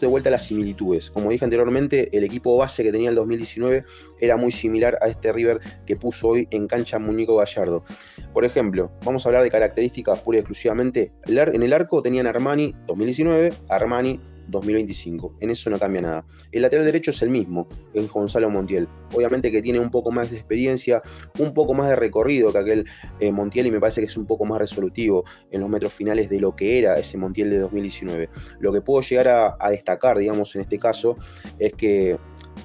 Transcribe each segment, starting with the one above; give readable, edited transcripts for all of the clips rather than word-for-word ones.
De vuelta a las similitudes. Como dije anteriormente, el equipo base que tenía el 2019 era muy similar a este River que puso hoy en cancha Muñeco Gallardo. Por ejemplo, vamos a hablar de características pura y exclusivamente. En el arco tenían Armani 2019, Armani 2025. En eso no cambia nada. El lateral derecho es el mismo, es Gonzalo Montiel. Obviamente que tiene un poco más de experiencia, un poco más de recorrido que aquel Montiel, y me parece que es un poco más resolutivo en los metros finales de lo que era ese Montiel de 2019. Lo que puedo llegar a destacar, digamos, en este caso, es que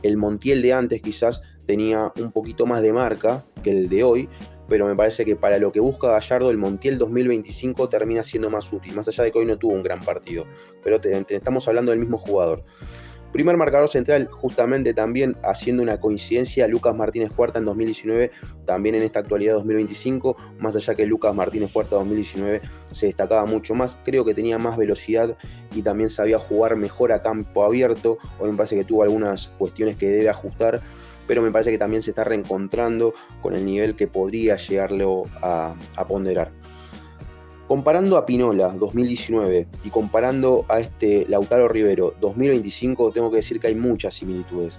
el Montiel de antes quizás tenía un poquito más de marca que el de hoy, pero me parece que para lo que busca Gallardo, el Montiel 2025 termina siendo más útil, más allá de que hoy no tuvo un gran partido, pero estamos hablando del mismo jugador. Primer marcador central, justamente también haciendo una coincidencia, Lucas Martínez Cuarta en 2019, también en esta actualidad 2025, más allá que Lucas Martínez Cuarta 2019 se destacaba mucho más, creo que tenía más velocidad y también sabía jugar mejor a campo abierto. Hoy me parece que tuvo algunas cuestiones que debe ajustar, pero me parece que también se está reencontrando con el nivel que podría llegarlo a ponderar. Comparando a Pinola 2019 y comparando a este Lautaro Rivero 2025, tengo que decir que hay muchas similitudes.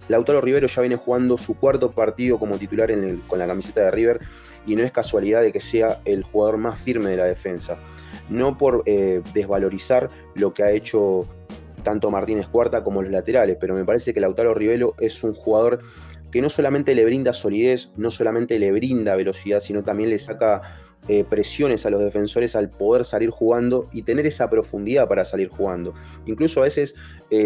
Lautaro Rivero ya viene jugando su cuarto partido como titular con la camiseta de River, y no es casualidad de que sea el jugador más firme de la defensa. No por desvalorizar lo que ha hecho tanto Martínez Cuarta como los laterales, pero me parece que Lautaro Rivero es un jugador que no solamente le brinda solidez, no solamente le brinda velocidad, sino también le saca presiones a los defensores al poder salir jugando y tener esa profundidad para salir jugando. Incluso a veces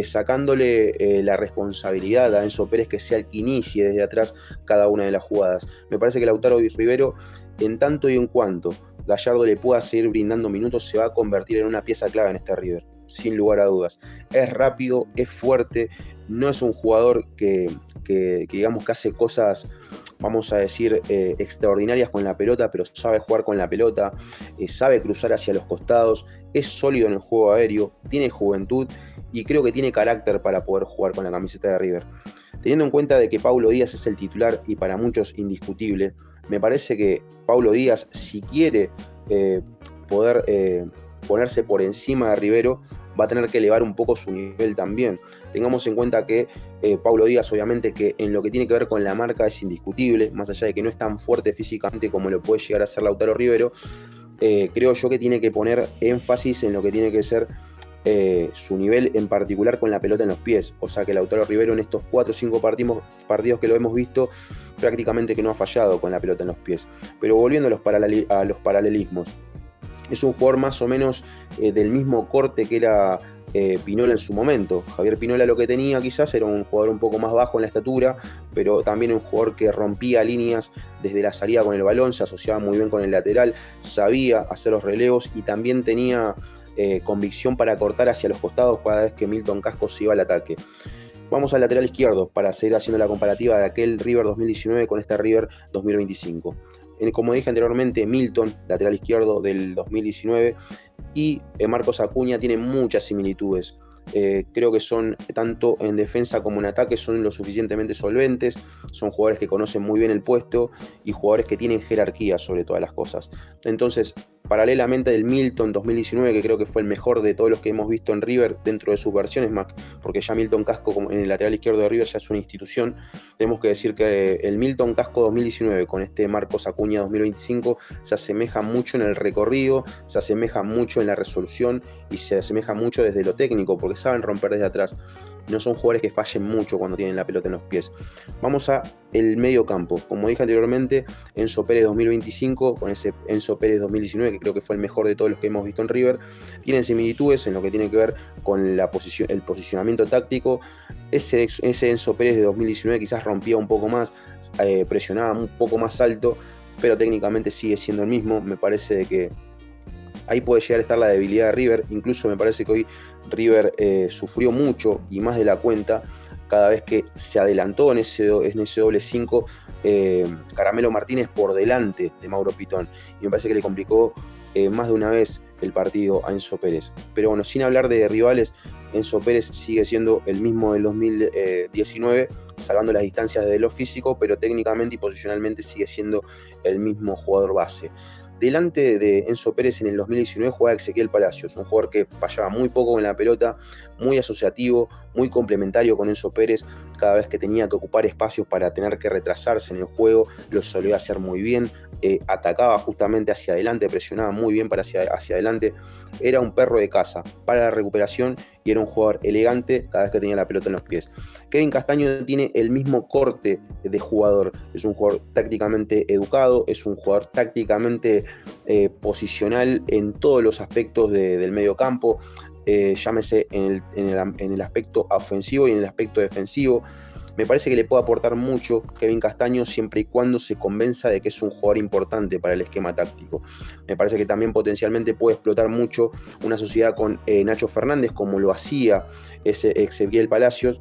sacándole la responsabilidad a Enzo Pérez, que sea el que inicie desde atrás cada una de las jugadas. Me parece que Lautaro Rivero, en tanto y en cuanto Gallardo le pueda seguir brindando minutos, se va a convertir en una pieza clave en este River, sin lugar a dudas. Es rápido, es fuerte, no es un jugador que digamos que hace cosas, vamos a decir, extraordinarias con la pelota, pero sabe jugar con la pelota, sabe cruzar hacia los costados, es sólido en el juego aéreo, tiene juventud y creo que tiene carácter para poder jugar con la camiseta de River. Teniendo en cuenta de que Paulo Díaz es el titular y para muchos indiscutible, me parece que Paulo Díaz, si quiere poder ponerse por encima de Rivero, va a tener que elevar un poco su nivel también. Tengamos en cuenta que Paulo Díaz, obviamente, que en lo que tiene que ver con la marca es indiscutible, más allá de que no es tan fuerte físicamente como lo puede llegar a ser Lautaro Rivero. Creo yo que tiene que poner énfasis en lo que tiene que ser su nivel en particular con la pelota en los pies. O sea que Lautaro Rivero en estos 4 o 5 partidos que lo hemos visto, prácticamente que no ha fallado con la pelota en los pies. Pero volviendo a los paralelismos, es un jugador más o menos del mismo corte que era Pinola en su momento. Javier Pinola lo que tenía quizás era un jugador un poco más bajo en la estatura, pero también un jugador que rompía líneas desde la salida con el balón, se asociaba muy bien con el lateral, sabía hacer los relevos y también tenía convicción para cortar hacia los costados cada vez que Milton Casco se iba al ataque. Vamos al lateral izquierdo para seguir haciendo la comparativa de aquel River 2019 con este River 2025. Como dije anteriormente, Milton, lateral izquierdo del 2019, y Marcos Acuña tienen muchas similitudes. Creo que son, tanto en defensa como en ataque, son lo suficientemente solventes, son jugadores que conocen muy bien el puesto y jugadores que tienen jerarquía sobre todas las cosas. Entonces, paralelamente del Milton 2019, que creo que fue el mejor de todos los que hemos visto en River dentro de sus versiones, más porque ya Milton Casco como en el lateral izquierdo de River ya es una institución, tenemos que decir que el Milton Casco 2019 con este Marcos Acuña 2025 se asemeja mucho en el recorrido, se asemeja mucho en la resolución y se asemeja mucho desde lo técnico, porque saben romper desde atrás. No son jugadores que fallen mucho cuando tienen la pelota en los pies. Vamos a el medio campo. Como dije anteriormente, Enzo Pérez 2025 con ese Enzo Pérez 2019, que creo que fue el mejor de todos los que hemos visto en River, tienen similitudes en lo que tiene que ver con el posicionamiento táctico. Ese Enzo Pérez de 2019 quizás rompía un poco más, presionaba un poco más alto, pero técnicamente sigue siendo el mismo. Me parece que ahí puede llegar a estar la debilidad de River. Incluso me parece que hoy River sufrió mucho y más de la cuenta cada vez que se adelantó en ese doble 5 Caramelo Martínez por delante de Mauro Pitón, y me parece que le complicó más de una vez el partido a Enzo Pérez. Pero bueno, sin hablar de rivales, Enzo Pérez sigue siendo el mismo del 2019, salvando las distancias de lo físico, pero técnicamente y posicionalmente sigue siendo el mismo jugador base. Delante de Enzo Pérez en el 2019 jugaba Ezequiel Palacios, un jugador que fallaba muy poco con la pelota, muy asociativo, muy complementario con Enzo Pérez. Cada vez que tenía que ocupar espacios para tener que retrasarse en el juego, lo solía hacer muy bien. Atacaba justamente hacia adelante, presionaba muy bien para hacia adelante. Era un perro de casa para la recuperación y era un jugador elegante cada vez que tenía la pelota en los pies. Kevin Castaño tiene el mismo corte de jugador. Es un jugador tácticamente educado, es un jugador tácticamente posicional en todos los aspectos del medio campo. Llámese en el aspecto ofensivo y en el aspecto defensivo. Me parece que le puede aportar mucho Kevin Castaño siempre y cuando se convenza de que es un jugador importante para el esquema táctico. Me parece que también potencialmente puede explotar mucho una sociedad con Nacho Fernández, como lo hacía ese Ezequiel Palacios,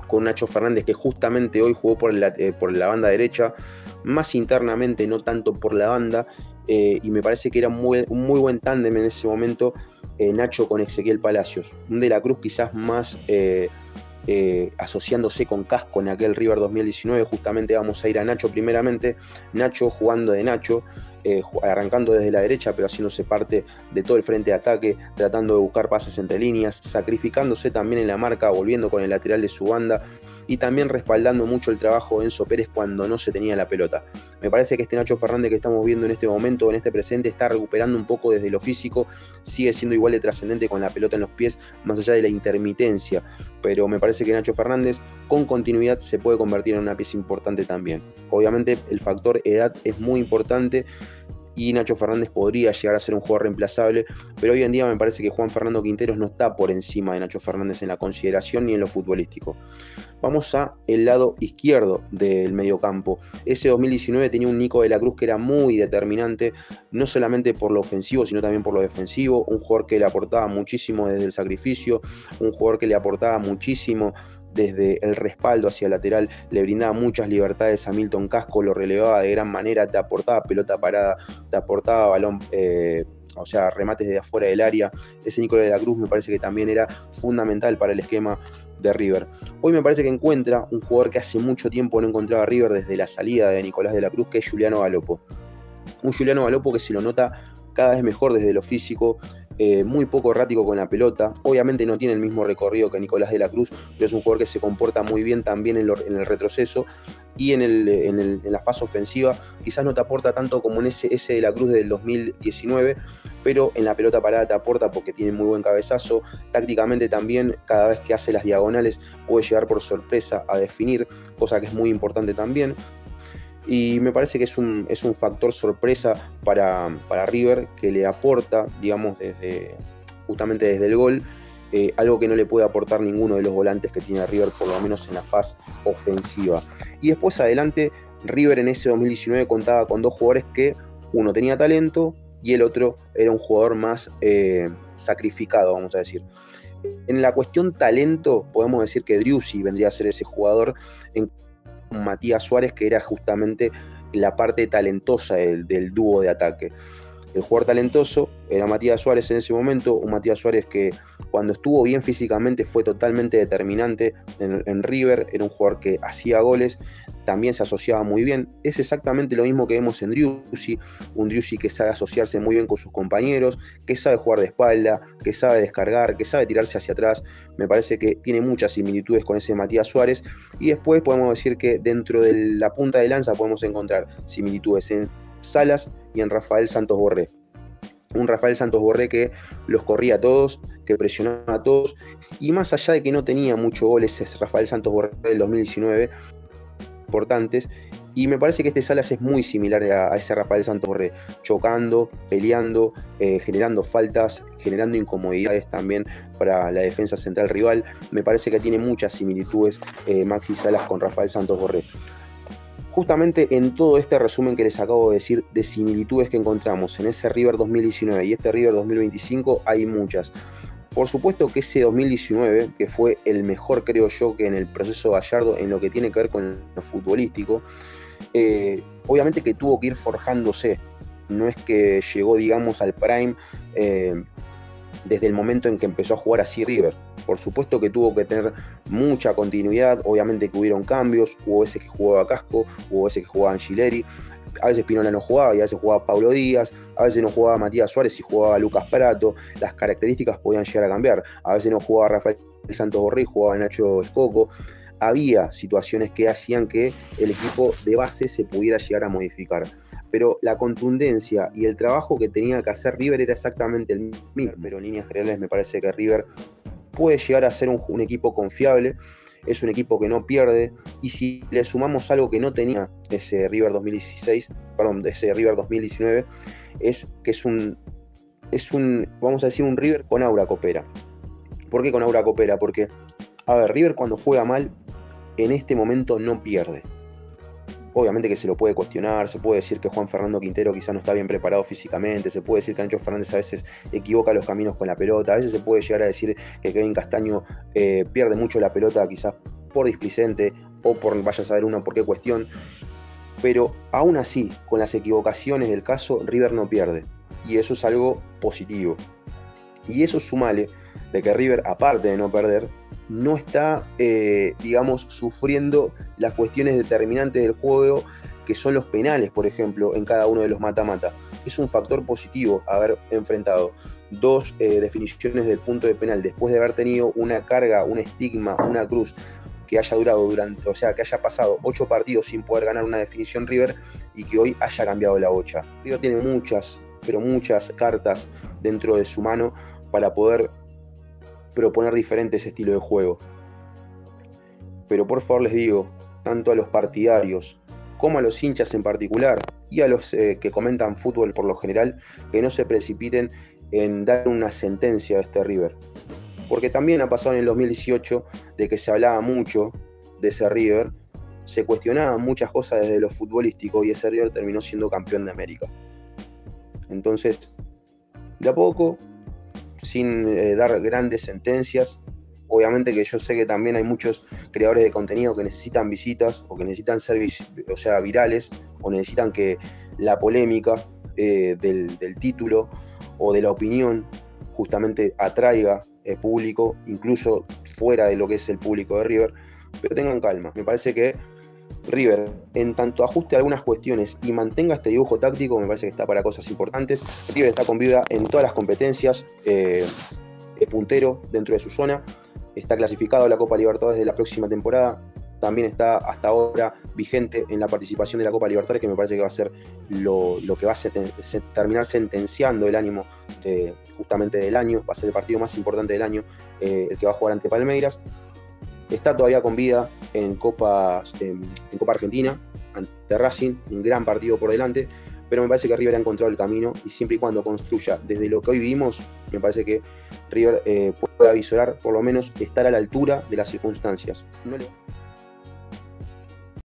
con Nacho Fernández, que justamente hoy jugó por la banda derecha, más internamente, no tanto por la banda, y me parece que era un muy buen tándem en ese momento, Nacho con Ezequiel Palacios. Un De la Cruz quizás más asociándose con Casco en aquel River 2019. Justamente vamos a ir a Nacho primeramente, Nacho jugando de Nacho, arrancando desde la derecha pero haciéndose parte de todo el frente de ataque, tratando de buscar pases entre líneas, sacrificándose también en la marca, volviendo con el lateral de su banda y también respaldando mucho el trabajo de Enzo Pérez cuando no se tenía la pelota. Me parece que este Nacho Fernández que estamos viendo en este momento, en este presente, está recuperando un poco desde lo físico, sigue siendo igual de trascendente con la pelota en los pies, más allá de la intermitencia, pero me parece que Nacho Fernández con continuidad se puede convertir en una pieza importante también. Obviamente el factor edad es muy importante y Nacho Fernández podría llegar a ser un jugador reemplazable, pero hoy en día me parece que Juan Fernando Quinteros no está por encima de Nacho Fernández en la consideración ni en lo futbolístico. Vamos a el lado izquierdo del mediocampo. Ese 2019 tenía un Nico de la Cruz que era muy determinante, no solamente por lo ofensivo, sino también por lo defensivo, un jugador que le aportaba muchísimo desde el sacrificio, un jugador que le aportaba muchísimo desde el respaldo hacia el lateral, le brindaba muchas libertades a Milton Casco, lo relevaba de gran manera, te aportaba pelota parada, te aportaba balón, o sea, remates de afuera del área. Ese Nicolás de la Cruz me parece que también era fundamental para el esquema de River. Hoy me parece que encuentra un jugador que hace mucho tiempo no encontraba River desde la salida de Nicolás de la Cruz, que es Giuliano Galopo. Un Giuliano Galopo que se lo nota cada vez mejor desde lo físico, muy poco errático con la pelota. Obviamente no tiene el mismo recorrido que Nicolás de la Cruz, pero es un jugador que se comporta muy bien también en el retroceso y en la fase ofensiva. Quizás no te aporta tanto como en ese de la Cruz del 2019, pero en la pelota parada te aporta porque tiene muy buen cabezazo. Tácticamente también, cada vez que hace las diagonales puede llegar por sorpresa a definir, cosa que es muy importante también. Y me parece que es un factor sorpresa para River, que le aporta, digamos, justamente desde el gol, algo que no le puede aportar ninguno de los volantes que tiene River, por lo menos en la fase ofensiva. Y después adelante, River en ese 2019 contaba con dos jugadores que uno tenía talento y el otro era un jugador más sacrificado, vamos a decir. En la cuestión talento, podemos decir que Driussi vendría a ser ese jugador en Matías Suárez, que era justamente la parte talentosa del dúo de ataque. El jugador talentoso era Matías Suárez en ese momento, un Matías Suárez que cuando estuvo bien físicamente fue totalmente determinante en River, era un jugador que hacía goles, también se asociaba muy bien. Es exactamente lo mismo que vemos en Driussi, un Driussi que sabe asociarse muy bien con sus compañeros, que sabe jugar de espalda, que sabe descargar, que sabe tirarse hacia atrás. Me parece que tiene muchas similitudes con ese Matías Suárez. Y después podemos decir que dentro de la punta de lanza podemos encontrar similitudes en Salas y en Rafael Santos Borré. Un Rafael Santos Borré que los corría a todos, que presionaba a todos, y más allá de que no tenía muchos goles, es Rafael Santos Borré del 2019, importantes, y me parece que este Salas es muy similar a ese Rafael Santos Borré, chocando, peleando, generando faltas, generando incomodidades también para la defensa central rival. Me parece que tiene muchas similitudes Maxi Salas con Rafael Santos Borré. Justamente en todo este resumen que les acabo de decir de similitudes que encontramos en ese River 2019 y este River 2025 hay muchas. Por supuesto que ese 2019, que fue el mejor, creo yo, que en el proceso Gallardo en lo que tiene que ver con lo futbolístico, obviamente que tuvo que ir forjándose. No es que llegó, digamos, al prime desde el momento en que empezó a jugar así River. Por supuesto que tuvo que tener mucha continuidad, obviamente que hubieron cambios, hubo veces que jugaba Casco, hubo veces que jugaba Angileri, a veces Pinola no jugaba y a veces jugaba Paulo Díaz, a veces no jugaba Matías Suárez y jugaba Lucas Prato, las características podían llegar a cambiar, a veces no jugaba Rafael Santos Borré, jugaba Nacho Escoco. Había situaciones que hacían que el equipo de base se pudiera llegar a modificar, pero la contundencia y el trabajo que tenía que hacer River era exactamente el mismo. Pero en líneas generales me parece que River puede llegar a ser un equipo confiable, es un equipo que no pierde, y si le sumamos algo que no tenía ese River 2019, es que es un, vamos a decir, un River con aura copera. ¿Por qué con aura copera? Porque, a ver, River cuando juega mal, en este momento no pierde. Obviamente que se lo puede cuestionar, se puede decir que Juan Fernando Quintero quizás no está bien preparado físicamente, se puede decir que Ancho Fernández a veces equivoca los caminos con la pelota, a veces se puede llegar a decir que Kevin Castaño pierde mucho la pelota quizás por displicente o por vaya a saber uno por qué cuestión, pero aún así, con las equivocaciones del caso, River no pierde, y eso es algo positivo. Y eso sumale de que River, aparte de no perder, no está, digamos, sufriendo las cuestiones determinantes del juego, que son los penales, por ejemplo, en cada uno de los mata-mata. Es un factor positivo haber enfrentado dos definiciones del punto de penal después de haber tenido una carga, un estigma, una cruz que haya durado o sea, que haya pasado 8 partidos sin poder ganar una definición River y que hoy haya cambiado la bocha. River tiene muchas, pero muchas cartas dentro de su mano para poder proponer diferentes estilos de juego. Pero por favor les digo, tanto a los partidarios como a los hinchas en particular y a los que comentan fútbol por lo general, que no se precipiten en dar una sentencia a este River. Porque también ha pasado en el 2018 de que se hablaba mucho de ese River, se cuestionaban muchas cosas desde lo futbolístico y ese River terminó siendo campeón de América. Entonces, de a poco, sin dar grandes sentencias, obviamente que yo sé que también hay muchos creadores de contenido que necesitan visitas o que necesitan ser virales o necesitan que la polémica del título o de la opinión justamente atraiga público, incluso fuera de lo que es el público de River, pero tengan calma. Me parece que River, en tanto ajuste algunas cuestiones y mantenga este dibujo táctico, me parece que está para cosas importantes. River está con vida en todas las competencias, es puntero dentro de su zona, está clasificado a la Copa Libertadores de la próxima temporada, también está hasta ahora vigente en la participación de la Copa Libertadores, que me parece que va a ser lo que va a terminar sentenciando el ánimo justamente del año, va a ser el partido más importante del año, el que va a jugar ante Palmeiras. Está todavía con vida en Copa Argentina, ante Racing, un gran partido por delante, pero me parece que River ha encontrado el camino y siempre y cuando construya desde lo que hoy vivimos, me parece que River puede avisorar, por lo menos estar a la altura de las circunstancias. No le...